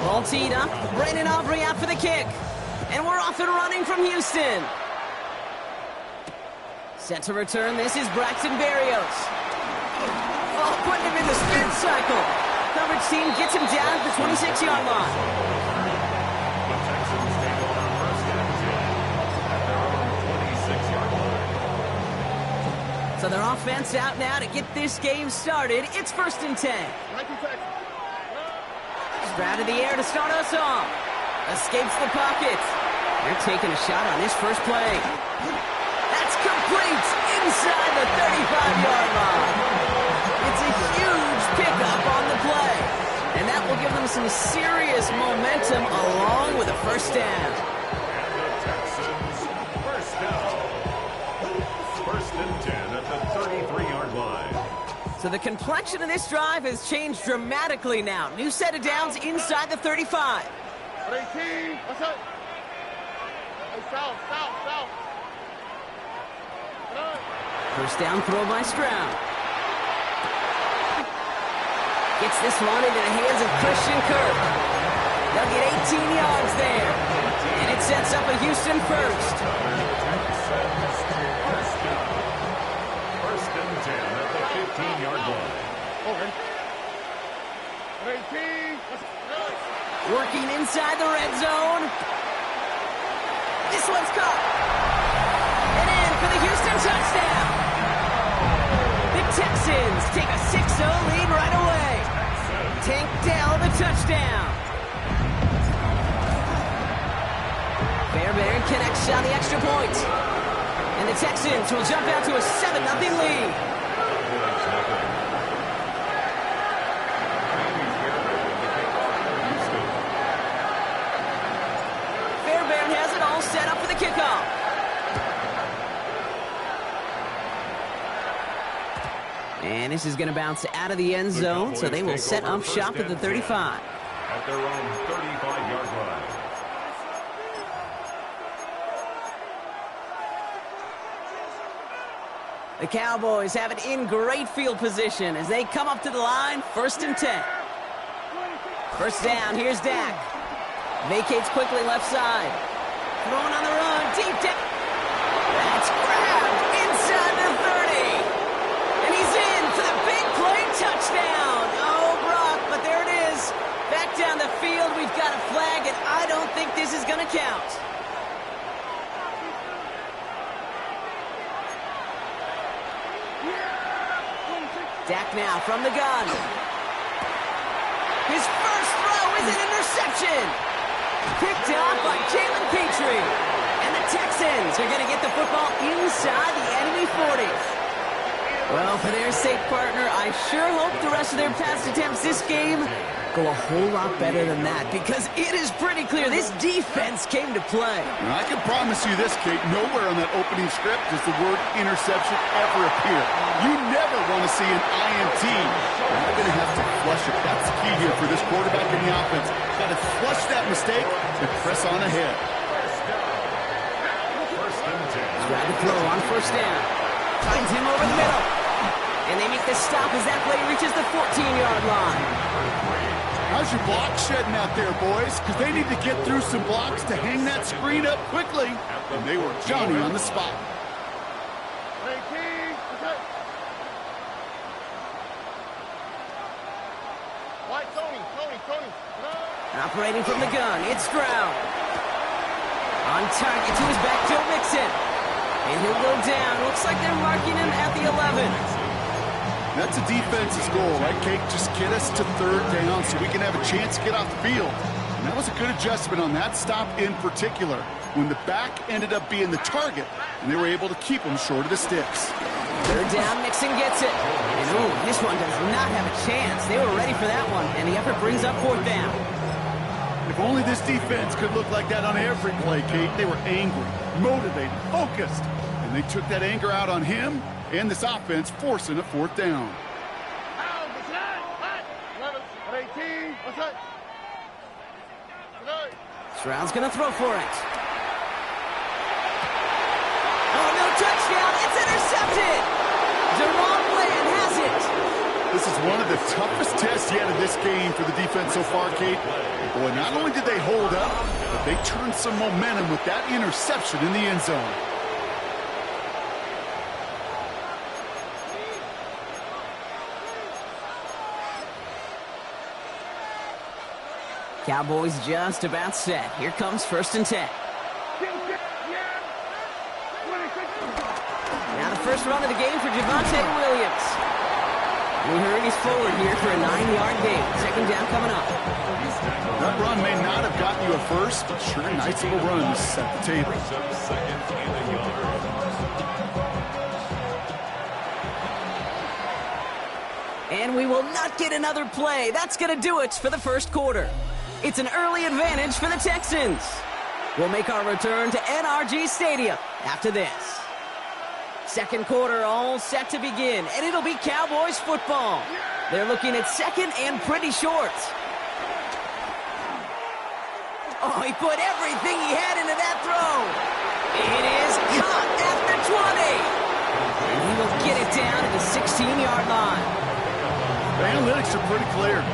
Ball teed up. Brandon Aubrey out for the kick. And we're off and running from Houston. Set to return. This is Braxton Berrios. Oh, putting him in the spin cycle. Coverage team gets him down at the 26-yard line. The Texans take over first and 10 at their own 26-yard line. So their offense out now to get this game started. It's first and 10. Stroud in the air to start us off. Escapes the pocket. They're taking a shot on this first play. That's complete inside the 35-yard line. It's a huge pickup on the play. And that will give them some serious momentum along with a first down. And the Texans first down. First and 10 at the 33-yard line. So the complexion of this drive has changed dramatically now. New set of downs inside the 35. What's up? Hey, south. First down throw by Stroud. Gets this one into the hands of Christian Kirk. They'll get 18 yards there. And it sets up a Houston first. First and 10 at the 15-yard line. Okay. Working inside the red zone. This one's caught. And in for the Houston touchdown. The Texans take a 6-0 lead right away. Tank Dell the touchdown. Fairbairn connects on the extra point. And the Texans will jump out to a 7-0 lead. Fairbairn has it all set up for the kickoff. And this is going to bounce out of the end zone, so they will set up shop at the 35. At their own 35-yard line. The Cowboys have it in great field position as they come up to the line, first and 10. First down, here's Dak. Vacates quickly left side. Throwing on the run, deep down. That's grabbed inside the 30. And he's in for the big play touchdown. Oh, Brock, but there it is. Back down the field, we've got a flag, and I don't think this is going to count. Dak now from the gun. His first throw is an interception. Picked up by Jalen Petrie. And the Texans are going to get the football inside the enemy 40. Well, for their sake, partner, I sure hope the rest of their pass attempts this game go a whole lot better than that, because it is pretty clear this defense came to play. And I can promise you this, Kate, nowhere on that opening script does the word interception ever appear. You never want to see an INT. You're going to have to flush it. That's the key here for this quarterback in the offense. Got to flush that mistake and press on ahead. First and 10. Grab the throw on first down. Finds him over the middle. And they make the stop as that play reaches the 14-yard line. How's your block shedding out there, boys? Because they need to get through some blocks to hang that screen up quickly. And they were Johnny on the spot. Tony. Operating from the gun, it's Stroud. On target to his back, Joe Mixon. And he'll go down. Looks like they're marking him at the 11. That's a defense's goal, right, Kate? Just get us to third down so we can have a chance to get off the field. And that was a good adjustment on that stop in particular, when the back ended up being the target, and they were able to keep him short of the sticks. Third down, Mixon gets it. And ooh, this one does not have a chance. They were ready for that one, and the effort brings up fourth down. If only this defense could look like that on every play, Kate. They were angry, motivated, focused, and they took that anger out on him and this offense, forcing a fourth down. Stroud's going to throw for it. Oh, no touchdown. It's intercepted. Deron Bland has it. This is one of the toughest tests yet in this game for the defense so far, Kate. Boy, not only did they hold up, but they turned some momentum with that interception in the end zone. Cowboys just about set. Here comes 1st and 10. Now the first run of the game for Javonte Williams. We heard he's forward here for a 9-yard gain. 2nd down coming up. That run may not have gotten you a first, but sure, nice little run to set the table. And we will not get another play. That's going to do it for the first quarter. It's an early advantage for the Texans. We'll make our return to NRG Stadium after this. Second quarter all set to begin, and it'll be Cowboys football. They're looking at 2nd and pretty short. Oh, he put everything he had into that throw. It is caught at the 20. And he will get it down at the 16-yard line. The analytics are pretty clear.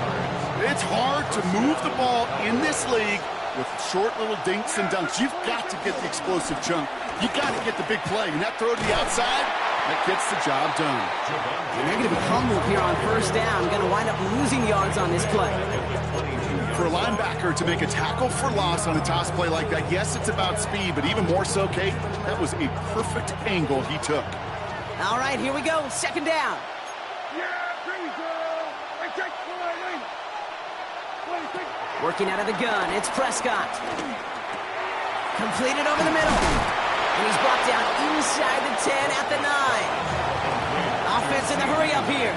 It's hard to move the ball in this league with short little dinks and dunks. You've got to get the explosive chunk. You've got to get the big play. And that throw to the outside, that gets the job done. And they're going to be humbled here on 1st down. Going to wind up losing yards on this play. For a linebacker to make a tackle for loss on a toss play like that, yes, it's about speed, but even more so, Kate, that was a perfect angle he took. All right, here we go. 2nd down. Working out of the gun, it's Prescott. Completed over the middle. And he's brought down inside the 10 at the 9. Offense in the hurry up here.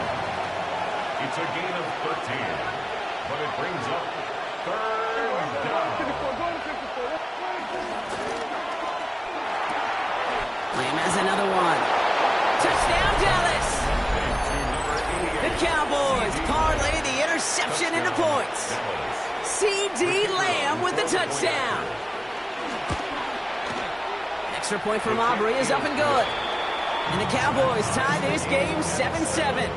It's a gain of 13, but it brings up 3rd down. Lamb has another one. Touchdown, Dallas! The Cowboys parlay the interception into points. C.D. Lamb with the touchdown. Extra point from Aubrey is up and good. And the Cowboys tie this game 7-7.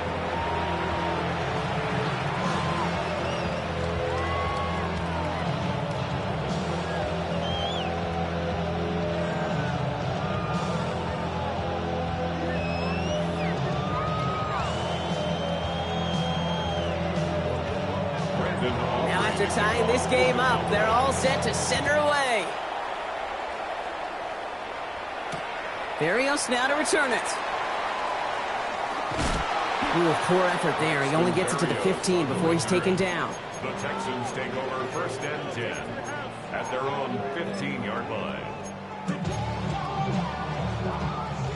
Now after tying this game up, they're all set to send her away. Barrios now to return it. Ooh, poor effort there. He only gets it to the 15 before he's taken down. The Texans take over 1st and 10 at their own 15-yard line.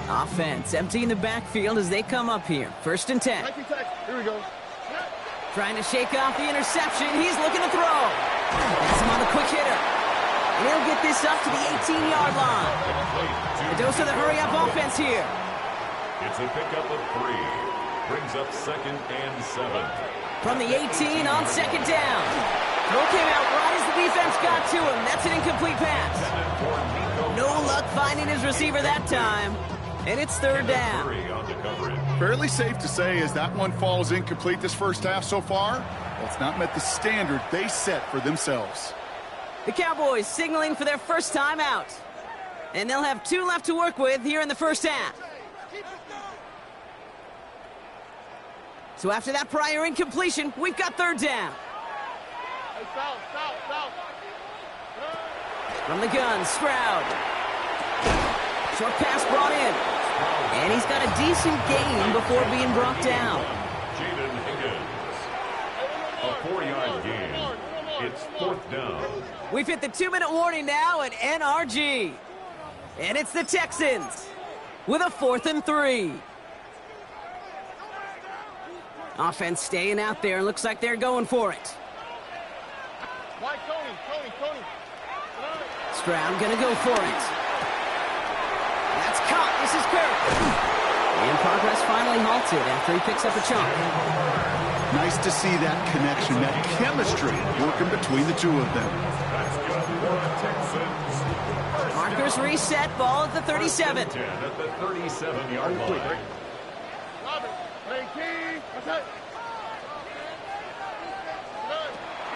Offense emptying the backfield as they come up here. 1st and 10. Here we go. Trying to shake off the interception. He's looking to throw. That's him on the quick hitter. And he'll get this up to the 18-yard line. A dose of the hurry-up offense here. It's a pickup of 3. Brings up 2nd and 7. From the 18 on 2nd down. Throw came out right as the defense got to him. That's an incomplete pass. No luck finding his receiver that time. And it's 3rd down. Fairly safe to say as that one falls incomplete this first half so far, well, it's not met the standard they set for themselves. The Cowboys signaling for their first time out. And they'll have 2 left to work with here in the first half. So after that prior incompletion, we've got 3rd down. From the gun, Stroud. Short pass brought in. And he's got a decent gain before being brought down. Jaden Higgins. A 4-yard gain. It's 4th down. We've hit the 2-minute warning now at NRG. And it's the Texans with a 4th and 3. Offense staying out there. Looks like they're going for it. Tony. Stroud gonna go for it. That's caught. This is Kirk. And progress finally halted after he picks up a chunk. Nice to see that connection, that chemistry working between the 2 of them. That's good for the Texans. Markers reset. Ball at the 37. 10 at the 37-yard line.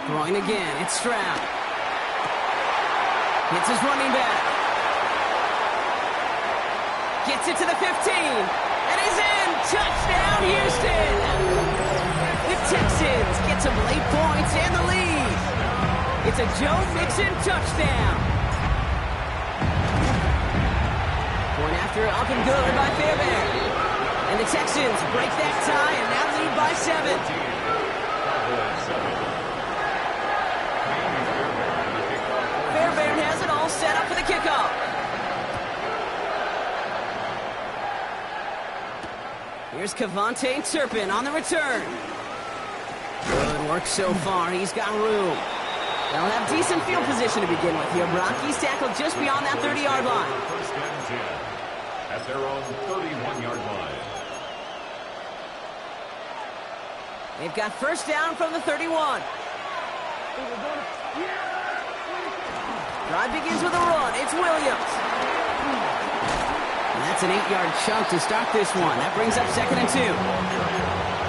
Throwing again, it's Stroud. Hits his running back. Gets it to the 15. And he's in! Touchdown, Houston! The Texans get some late points and the lead. It's a Joe Mixon touchdown. Point after up and good by Fairbairn. And the Texans break that tie and now lead by 7. Fairbairn has it all set up for the kickoff. Here's Kevontae Turpin on the return. Good work so far. He's got room. They'll have decent field position to begin with here, Brock. He's tackled just beyond that 30-yard line. First and 10 at their own 31-yard line. They've got first down from the 31. Drive begins with a run. It's Williams. And that's an 8-yard chunk to start this one. That brings up 2nd and 2.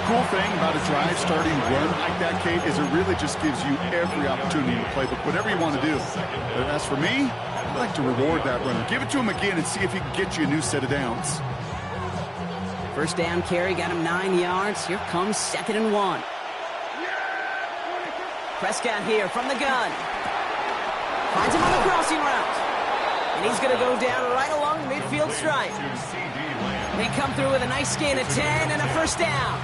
Cool thing about a drive starting run like that, Kate, is it really just gives you every opportunity to play, but whatever you want to do. But as for me, I'd like to reward that runner. Give it to him again and see if he can get you a new set of downs. First down carry got him 9 yards. Here comes 2nd and 1. Prescott here from the gun. Finds him on the crossing route. And he's going to go down right along the midfield stripe. They come through with a nice gain of 10 and a first down.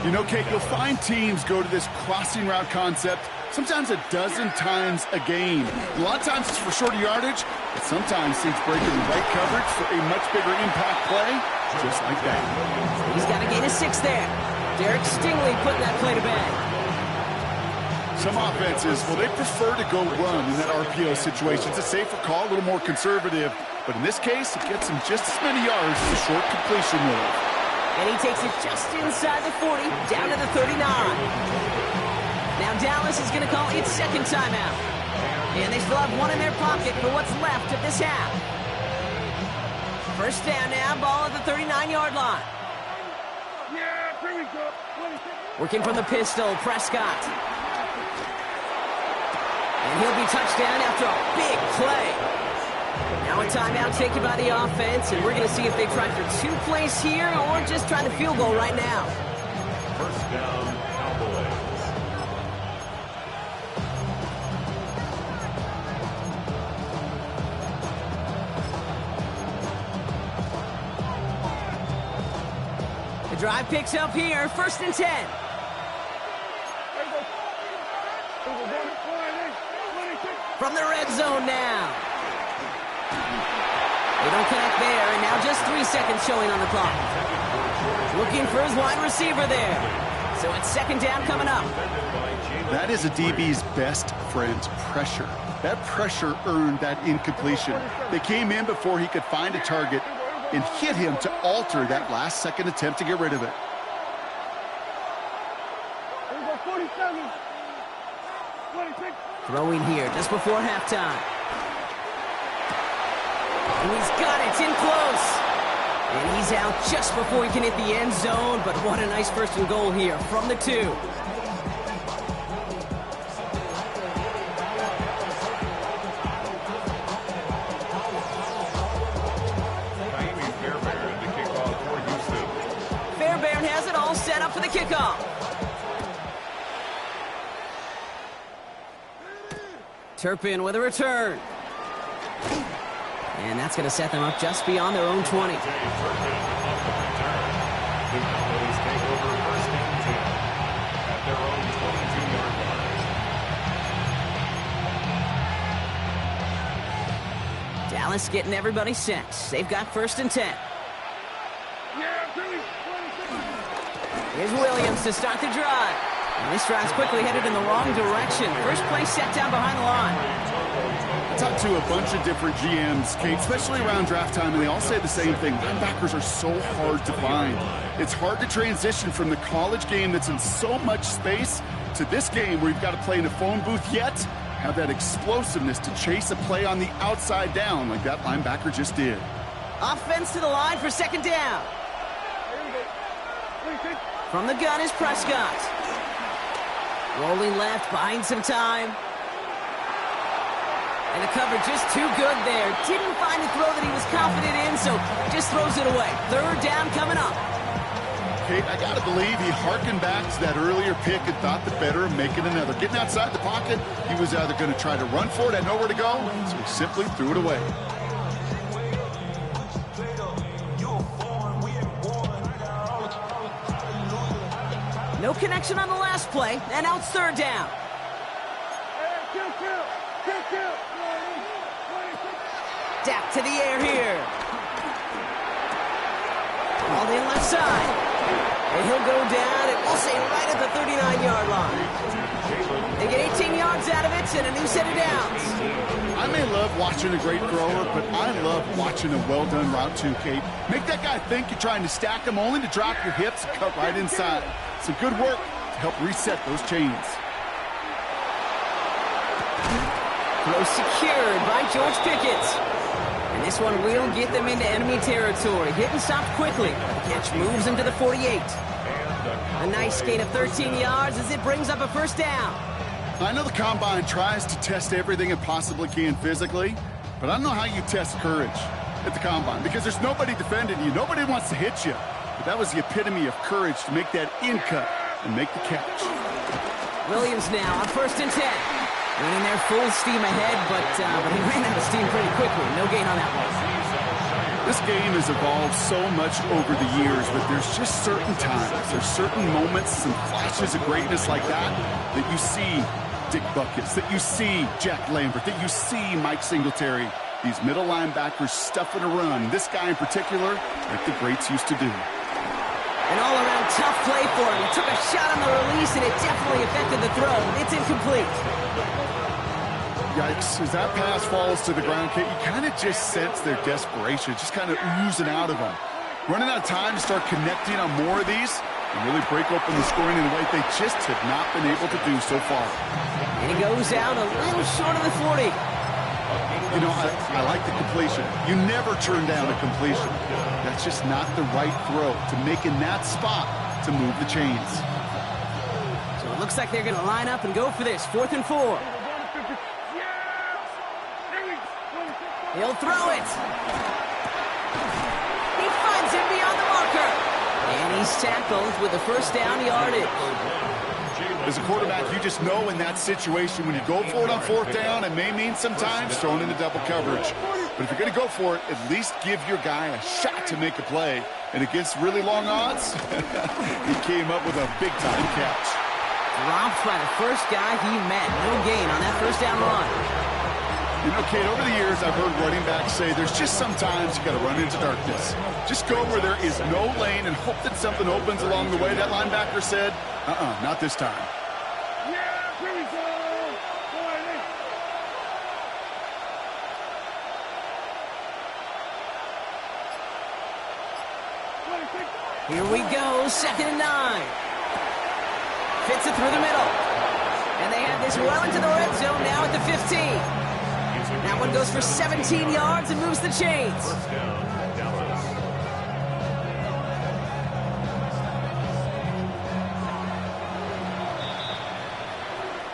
You know, Kate, you'll find teams go to this crossing route concept sometimes a dozen times a game. A lot of times it's for shorter yardage, but sometimes teams break in the right coverage for a much bigger impact play, just like that. He's got a gain of 6 there. Derek Stingley putting that play to bed. Some offenses, well, they prefer to go run in that RPO situation. It's a safer call, a little more conservative. But in this case, it gets him just as many yards as a short completion will. And he takes it just inside the 40, down to the 39. Now Dallas is going to call its second timeout. And they still have one in their pocket for what's left of this half. First down now, ball at the 39-yard line. Working from the pistol, Prescott. And he'll be touchdown after a big play. Now a timeout taken by the offense, and we're going to see if they try for 2 plays here or just try the field goal right now. First down, Cowboys. The drive picks up here, 1st and 10. From the red zone now. They don't connect there, and now just 3 seconds showing on the clock. Looking for his wide receiver there. So it's 2nd down coming up. That is a DB's best friend, pressure. That pressure earned that incompletion. They came in before he could find a target and hit him to alter that last-second attempt to get rid of it. Throwing here just before halftime. And he's got it. It's in close. And he's out just before he can hit the end zone. But what a nice 1st and goal here from the 2. Fairbairn has it all set up for the kickoff. Turpin with a return. And that's going to set them up just beyond their own 20. Dallas getting everybody set. They've got 1st and 10. Here's Williams to start the drive. And this drive's quickly headed in the wrong direction. First play set down behind the line. I talked to a bunch of different GMs, Kate, especially around draft time, and they all say the same thing. Linebackers are so hard to find. It's hard to transition from the college game that's in so much space to this game where you've got to play in a phone booth yet have that explosiveness to chase a play on the outside down like that linebacker just did. Offense to the line for 2nd down. From the gun is Prescott. Rolling left, buying some time. And the cover just too good there. Didn't find a throw that he was confident in, so just throws it away. Third down coming up. Kate, I got to believe he harkened back to that earlier pick and thought the better of making another. Getting outside the pocket, he was either going to try to run for it, had nowhere to go, so he simply threw it away. No connection on the last play, and now it's third down. Dak to the air here. All in left side. And he'll go down, and we'll say right at the 39-yard line. They get 18 yards out of it, and a new set of downs. I may love watching a great thrower, but I love watching a well-done route too, Kate. Make that guy think you're trying to stack him, only to drop your hips and cut right inside. Some good work to help reset those chains. Throw secured by George Pickett. And this one will get them into enemy territory. Hit and stopped quickly. The catch moves him to the 48. A nice gain of 13 yards as it brings up a first down. I know the Combine tries to test everything it possibly can physically, but I don't know how you test courage at the Combine because there's nobody defending you. Nobody wants to hit you. But that was the epitome of courage to make that in cut and make the catch. Williams now on 1st and 10. Running there full steam ahead, but he ran out of steam pretty quickly. No gain on that one. This game has evolved so much over the years, but there's just certain times, there's certain moments and flashes of greatness like that that you see Dick Buckets, that you see Jack Lambert, that you see Mike Singletary. These middle linebackers stuffing a run. This guy in particular, like the greats used to do. An all-around tough play for him. He took a shot on the release, and it definitely affected the throw. It's incomplete. Yikes, as that pass falls to the ground, Kate, you kind of just sense their desperation, just kind of oozing out of them. Running out of time to start connecting on more of these and really break open the scoring in a way they just have not been able to do so far. And he goes down a little short of the 40. You know, I like the completion. You never turn down a completion. That's just not the right throw to make in that spot to move the chains. So it looks like they're going to line up and go for this. 4th and 4. He'll throw it. He finds him beyond the marker. And he's tackled with the first down yardage. As a quarterback, you just know in that situation when you go for it on 4th down, it may mean sometimes thrown into double coverage. But if you're going to go for it, at least give your guy a shot to make a play. And against really long odds, he came up with a big-time catch. Dropped by the first guy he met. No gain on that first down run. You know, Kate, over the years, I've heard running backs say there's just sometimes you got to run into darkness. Just go where there is no lane and hope that something opens along the way. That linebacker said, not this time. Here we go, 2nd and 9. Fits it through the middle. And they have this well into the red zone now at the 15. That one goes for 17 yards and moves the chains. First down, Dallas.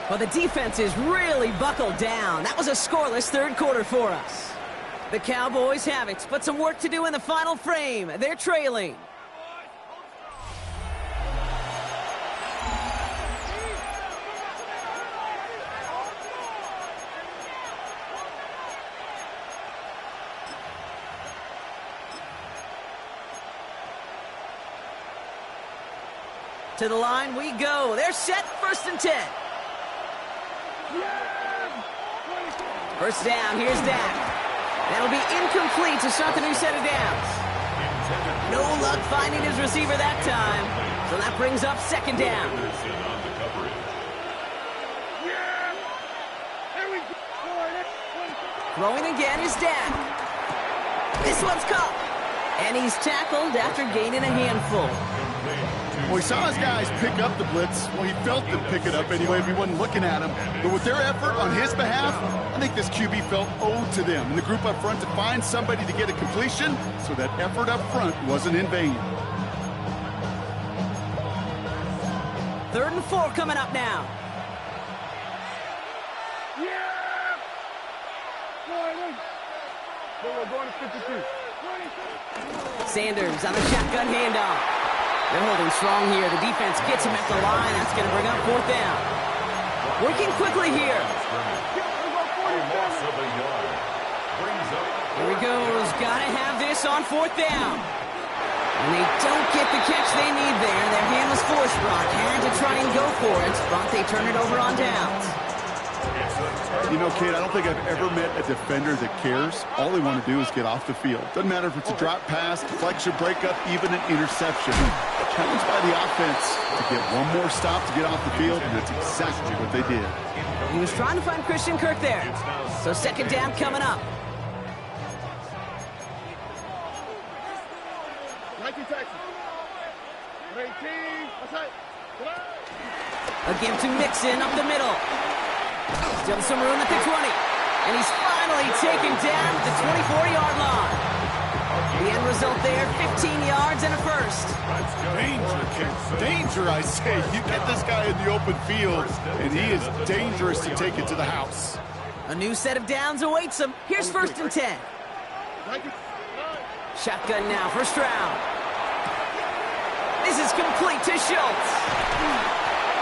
Well, the defense is really buckled down. That was a scoreless third quarter for us. The Cowboys have it, but some work to do in the final frame. They're trailing. To the line we go. They're set. 1st and 10. First down. Here's Dak. That'll be incomplete to start the new set of downs. No luck finding his receiver that time. So that brings up 2nd down. Throwing again is Dak. This one's caught. And he's tackled after gaining a handful. Well, he saw his guys pick up the blitz. Well, he felt them pick it up anyway if he wasn't looking at him. But with their effort on his behalf, I think this QB felt owed to them and the group up front to find somebody to get a completion, so that effort up front wasn't in vain. 3rd and 4 coming up now. We're going to 52. Sanders on the shotgun handoff. They're holding strong here. The defense gets him at the line. That's going to bring up fourth down. Working quickly here. A loss of a yard. Brings up. Here he goes. Got to have this on fourth down. And they don't get the catch they need there. Their hand was forced, Brock. Had to try and go for it, but they turn it over on downs. You know, Kate, I don't think I've ever met a defender that cares. All they want to do is get off the field. Doesn't matter if it's a drop pass, deflection, breakup, even an interception. Challenged by the offense to get one more stop to get off the field, and that's exactly what they did. He was trying to find Christian Kirk there. So second down coming up. Again to Mixon up the middle. Still some room at the 20. And he's finally taken down at the 24-yard line. The end result there, 15 yards and a first. Danger, Kate. Danger, I say. You get this guy in the open field, and he is dangerous to take it to the house. A new set of downs awaits him. Here's first and 10. Shotgun now, first round. This is complete to Schultz.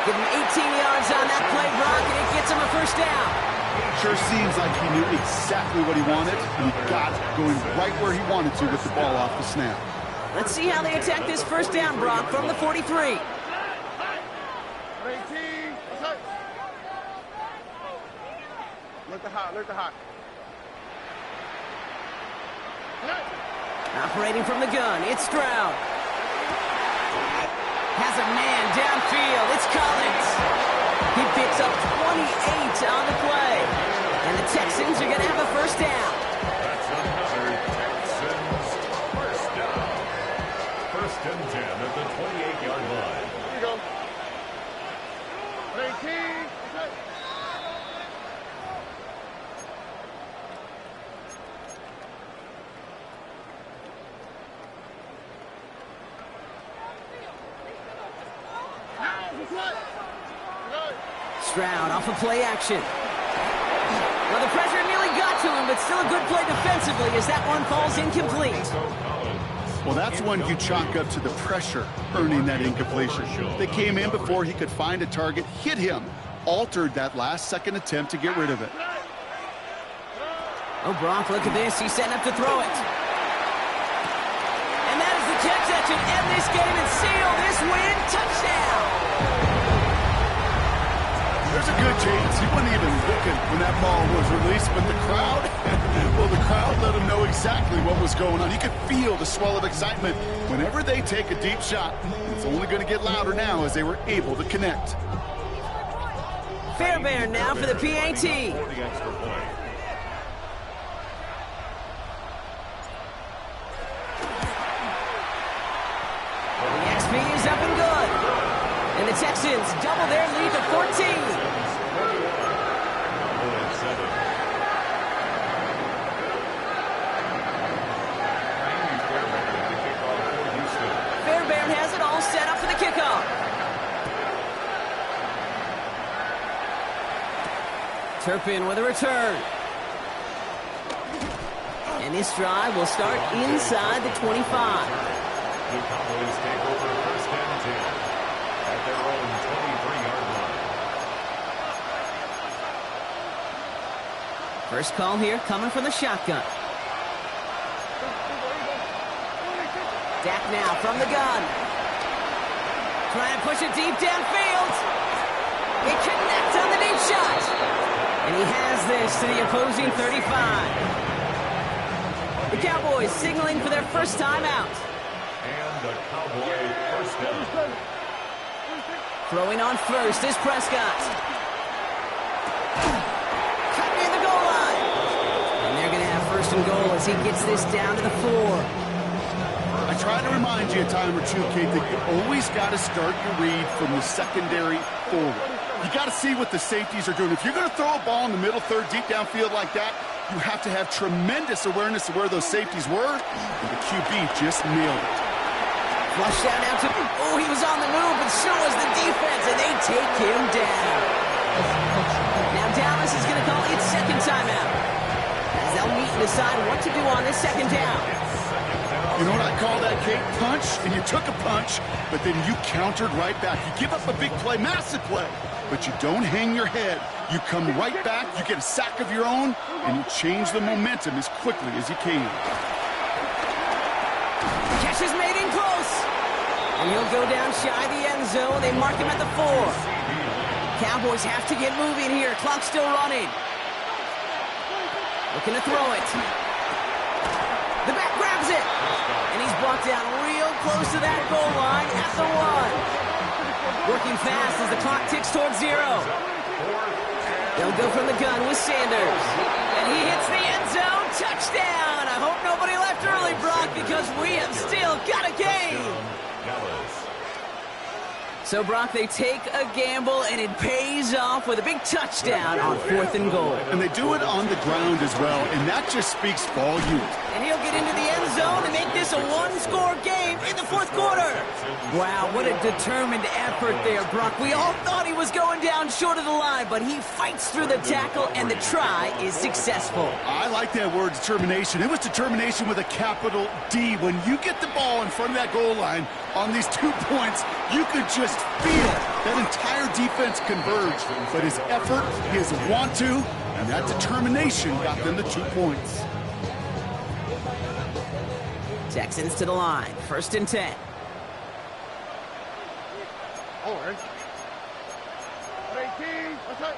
Give him 18 yards on that play, Brock, and it gets him a first down. Sure seems like he knew exactly what he wanted, and he got it going right where he wanted to with the ball off the snap. Let's see how they attack this first down, Brock, from the 43. Look the hot. Operating from the gun, it's Stroud. Has a man downfield, it's Collins. He picks up 28 on the play. And the Texans are going to have a first down. That's another Texans first down. First and 10 at the 28-yard line. Here we go. 18. Stroud off of play action. Well, the pressure nearly got to him, but still a good play defensively as that one falls incomplete. Well, that's one you chalk up to the pressure earning that incompletion. They came in before he could find a target, hit him, altered that last-second attempt to get rid of it. Oh, Brock, look at this. He's setting up to throw it. And that is the catch that should end this game and seal this win. Touchdown! There's a good chance he wasn't even looking when that ball was released, but the crowd, well, the crowd let him know exactly what was going on. You could feel the swell of excitement whenever they take a deep shot. It's only going to get louder now as they were able to connect. Fairbairn now for the PAT. The XP is up and good. And the Texans double their lead to 14. Fairbairn has it all set up for the kickoff. Turpin with a return. And this drive will start inside the 25. The Cowboys take over first and 10 at their own 23-yard line. First call here coming from the shotgun. Dak now from the gun. Trying to push it deep downfield. He connects on the deep shot. And he has this to the opposing 35. The Cowboys signaling for their first time out. And the Cowboy first down. Throwing on first is Prescott. Cutting in the goal line. And they're going to have first and goal as he gets this down to the 4. I try to remind you a time or two, Kate, that you always got to start your read from the secondary forward. You got to see what the safeties are doing. If you're going to throw a ball in the middle third, deep downfield like that, you have to have tremendous awareness of where those safeties were, and the QB just nailed it. Flush down now to... Oh, he was on the move, but so was the defense, and they take him down. Now Dallas is going to call its second timeout. As they'll meet and decide what to do on this second down. You know what I call that, Kate? Punch, and you took a punch, but then you countered right back. You give up a big play, massive play, but you don't hang your head. You come right back, you get a sack of your own, and you change the momentum as quickly as you can. Catch is made in close. And he'll go down shy of the end zone. They mark him at the 4. Cowboys have to get moving here. Clock's still running. Looking to throw it. The back grabs it. And he's brought down real close to that goal line at the 1. Working fast as the clock ticks towards 0. They'll go from the gun with Sanders. And he hits the end zone. Touchdown. I hope nobody left early, Brock, because we have still got a game. So, Brock, they take a gamble, and it pays off with a big touchdown on 4th and goal. And they do it on the ground as well, and that just speaks volumes. And he'll get into the end zone and make this a one-score game in the 4th quarter. Wow, what a determined effort there, Brock. We all thought he was going down short of the line, but he fights through the tackle, and the try is successful. I like that word, determination. It was determination with a capital D. When you get the ball in front of that goal line on these 2 points, you could just feel that entire defense converge. But his effort, his want to, and that determination got them the 2 points. Texans to the line. 1st and 10. All right. 18. What's up?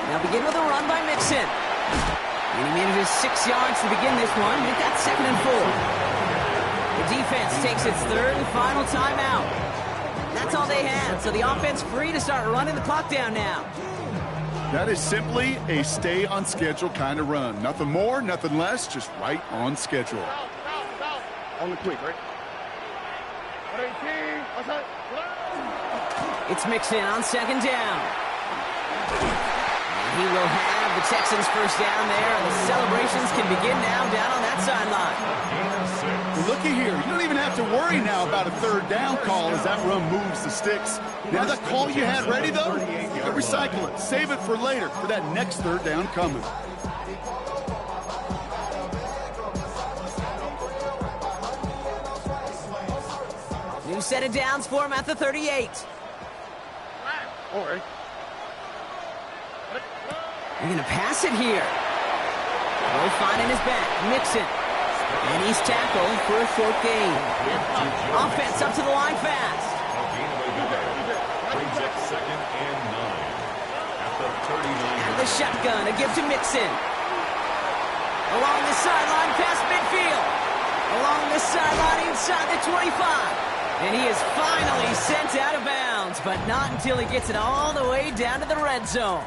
Now begin with a run by Mixon. And he manages 6 yards to begin this one. They've got 2nd and 4. The defense takes its 3rd and final timeout. That's all they had, so the offense free to start running the clock down now. That is simply a stay on schedule kind of run. Nothing more, nothing less, just right on schedule. On the quick, right? 18. What's up? It's Mixon on 2nd down. And he will have the Texans 1st down there, and the celebrations can begin now down on that sideline. Well, looky here. You don't even have to worry now about a 3rd down call as that run moves the sticks. Now that call you had ready, though, you can recycle it. Save it for later for that next 3rd down coming. New set of downs for him at the 38. All right. They're going to pass it here. Will find in his back. Mixon. And he's tackled for a short gain. Offense up to the line fast. Brings up 2nd and 9 at the 39. And the shotgun, a give to Mixon. Along the sideline, past midfield. Along the sideline, inside the 25. And he is finally sent out of bounds, but not until he gets it all the way down to the red zone.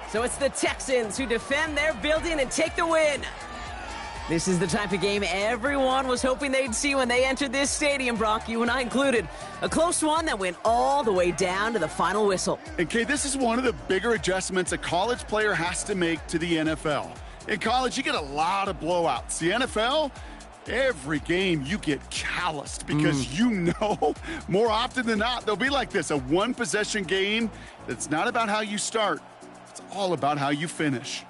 So it's the Texans who defend their building and take the win. This is the type of game everyone was hoping they'd see when they entered this stadium, Brock, you and I included. A close one that went all the way down to the final whistle. And, Kay, this is one of the bigger adjustments a college player has to make to the NFL. In college, you get a lot of blowouts. The NFL, every game you get calloused because you know more often than not they'll be like this, a one-possession game that's not about how you start. It's all about how you finish.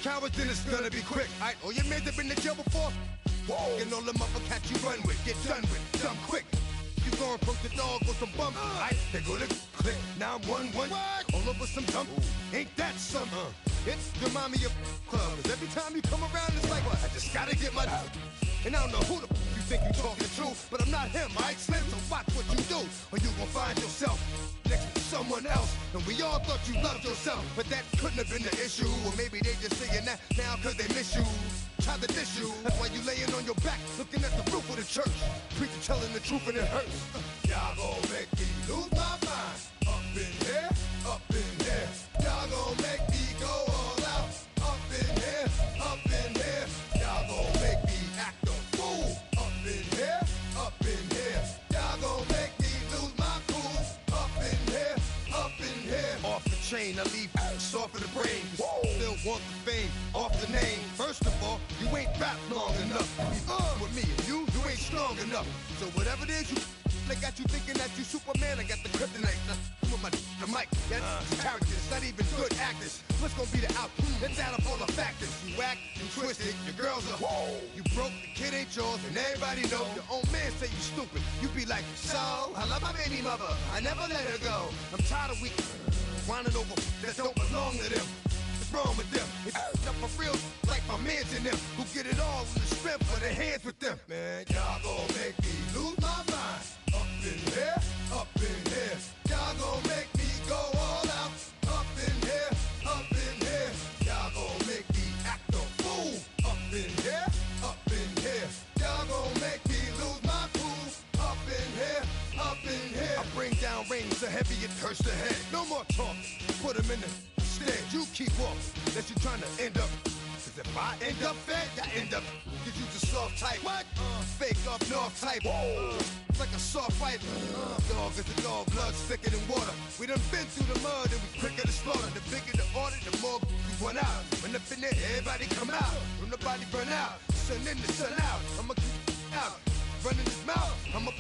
cowards, then it's gonna be quick. Alright, all your men have been to jail before? Whoa. And all them uppercats you run with, get done with, dumb quick. You gon' approach the dog with some bump. Alright, they go to click. 911. All over some dump. Ain't that something? It's remind me of clubs. Every time you come around, it's like, what? I just gotta get my. And I don't know who the you think you talking to, but I'm not him, alright, Slim? So watch what you do, or you gon' find yourself next to someone else. And we all thought you loved yourself, but that couldn't have been the issue. Or maybe they just saying that now cause they miss you. Try to diss you, that's why you laying on your back, looking at the roof of the church. Preacher telling the truth and it hurts. Y'all gon' make me lose my mind. Up in here, up in here. Y'all gon' make me go all out. Up in here, up in here. Y'all gon' make me act a fool. Up in here, up in here. Y'all gon' make me lose my cool. Up in here, up in here. Off the chain, I leave soft in the brain. Still want the fame, off the name. First of all, you ain't rap long enough to be with me. And you ain't strong enough. So whatever it is you they got you thinking that you Superman, I got the kryptonite. With my the mic, that's characters, not even good actors. What's gonna be the outcome? Let's add up all the factors. You whack, you twisted, your girls are you broke, the kid ain't yours, and everybody know. Your own man say you stupid. You be like, so, I love my baby mother, I never let her go. I'm tired of weak whining over that don't belong to them. What's wrong with them? It's up for real, like my mans in them, who get it all in the strength for their hands with them. Man, y'all gon' make me lose my mind. Up in here, up in here. Y'all gon' make me go all out. Up in here, up in here. Y'all gon' make me act a fool. Up in here, up in here. Y'all gon' make me lose my cool. Up in here, up in here. I bring down rain so heavy it hurts the head. No more talk, put him in the stead. You keep off, that you trying to end up. Cause if I end up fed, I end up. Cause you just soft type. What? Fake up north type. It's like a soft fight. Dog is a dog, blood's thicker than water. We done been through the mud and we quicker to slaughter. The bigger the order, the more we run out. When up in there, everybody come out. When the body burn out, sun in the sun out. I'ma keep out. Running his mouth, I'ma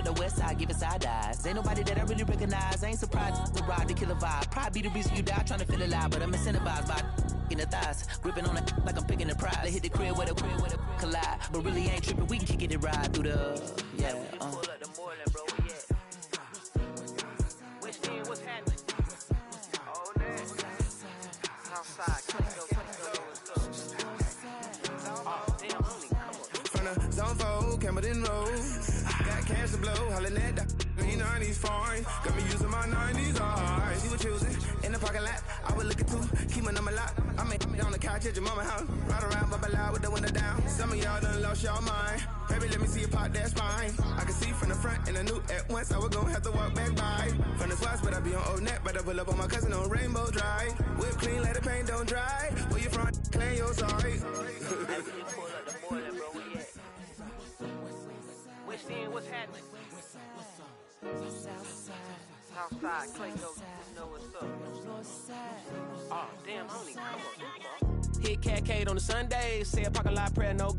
up the west side, give it side eyes. Ain't nobody that I really recognize. I ain't surprised to ride the killer vibe. Probably be the reason you die trying to feel alive, but I'm incentivized by in the thighs, gripping on it like I'm picking the prize. They hit the crib where the collide, but really ain't tripping. We can kick it and ride through the Pull up the Moreland, bro. Where you at? West End, what's happening? Oh, man. Southside, Clinko. Oh, damn, homie, come on. From the zone 4, Campbellton Road. Got cash to blow, hollin' at the green 90s foreign. Got me using my 90s eyes. She was choosing in the parking lot. I was looking too, keep my number locked. I make on the couch at your mama house. Ride around, bubble loud with the window down. Some of y'all done lost y'all mind. Baby, let me see you pop that spine. I can see from the front and I knew at once I was gonna have to walk back by. From the spots, but I be on Old Neck. But I pull up on my cousin on Rainbow Drive. Whip clean, let the paint don't dry. Where you from? Claim your sorry. Pull up the Moreland, bro. Where you at? West End, what's happening? Southside, Clinko, you know what's up. Oh, damn, homie, come on. Hit Cat on the Sundays, say a parking lot prayer, no.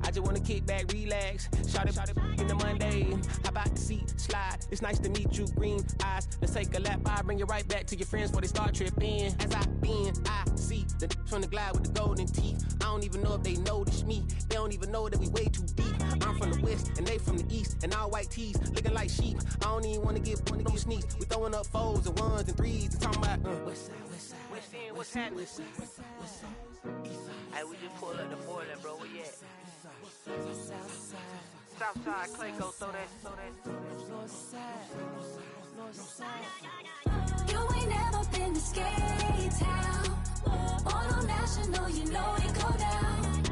I just wanna kick back, relax, shout it in the Monday. How about the seat slide? It's nice to meet you, green eyes. Let's take a lap, I bring you right back to your friends before they start tripping. As I see the from the glide with the golden teeth. I don't even know if they notice me. They don't even know that we way too deep. I'm from the west and they from the east, and all white tees looking like sheep. I don't even wanna go sneak. We throwing up 4s and 1s and 3s and talking about West End, what's happening? Hey, we just pull up the Moreland, bro. Where you at? Southside, Clinko, throw that. You ain't never been to Skate Town. On National, you know it go down.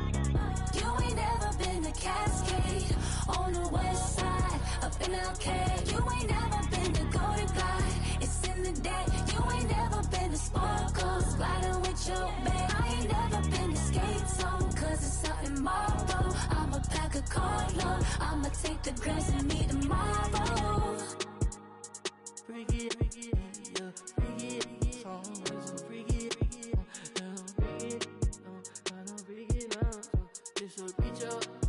You ain't never been to Cascade. On the west side, up in Arcade. You ain't never been to Golden Glide. It's in the day. You ain't never been to Sparkles, gliding with your babe. I ain't never been to Skate Zone, cause it's out in Marlboro. I'ma pack a carload. I'ma take the grams and meet tomorrow. Freak it, yeah, freak it, song is so freak it, I don't freak it, no, this will reach up.